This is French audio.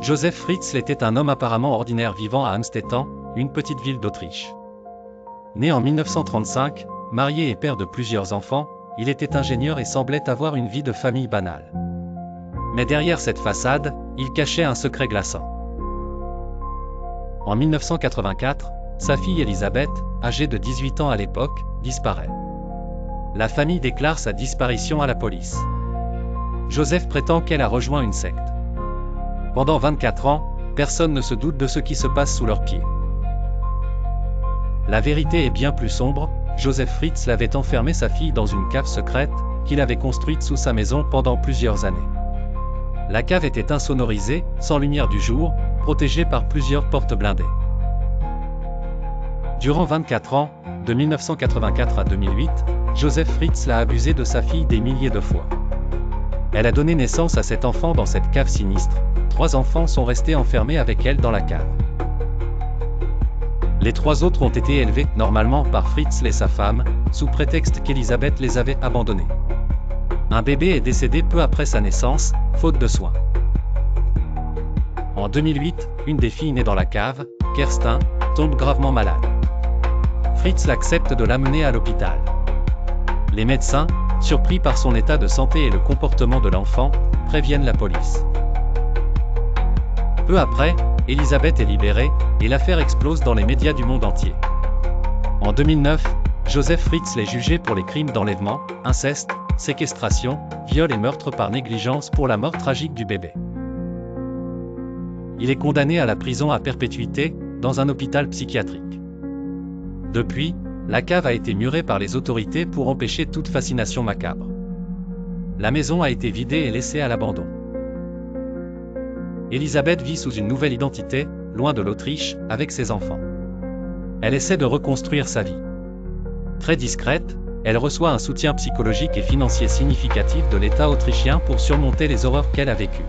Joseph Fritzl était un homme apparemment ordinaire vivant à Amstetten, une petite ville d'Autriche. Né en 1935, marié et père de plusieurs enfants, il était ingénieur et semblait avoir une vie de famille banale. Mais derrière cette façade, il cachait un secret glaçant. En 1984, sa fille Elisabeth, âgée de 18 ans à l'époque, disparaît. La famille déclare sa disparition à la police. Joseph prétend qu'elle a rejoint une secte. Pendant 24 ans, personne ne se doute de ce qui se passe sous leurs pieds. La vérité est bien plus sombre. Joseph Fritzl avait enfermé sa fille dans une cave secrète, qu'il avait construite sous sa maison pendant plusieurs années. La cave était insonorisée, sans lumière du jour, protégée par plusieurs portes blindées. Durant 24 ans, de 1984 à 2008, Joseph Fritzl a abusé de sa fille des milliers de fois. Elle a donné naissance à 7 enfants dans cette cave sinistre. 3 enfants sont restés enfermés avec elle dans la cave. Les 3 autres ont été élevés, normalement, par Fritzl et sa femme, sous prétexte qu'Elisabeth les avait abandonnés. Un bébé est décédé peu après sa naissance, faute de soins. En 2008, une des filles nées dans la cave, Kerstin, tombe gravement malade. Fritzl accepte de l'amener à l'hôpital. Les médecins, surpris par son état de santé et le comportement de l'enfant, préviennent la police. Peu après, Elisabeth est libérée, et l'affaire explose dans les médias du monde entier. En 2009, Joseph Fritzl est jugé pour les crimes d'enlèvement, inceste, séquestration, viol et meurtre par négligence pour la mort tragique du bébé. Il est condamné à la prison à perpétuité, dans un hôpital psychiatrique. Depuis, la cave a été murée par les autorités pour empêcher toute fascination macabre. La maison a été vidée et laissée à l'abandon. Elisabeth vit sous une nouvelle identité, loin de l'Autriche, avec ses enfants. Elle essaie de reconstruire sa vie. Très discrète, elle reçoit un soutien psychologique et financier significatif de l'État autrichien pour surmonter les horreurs qu'elle a vécues.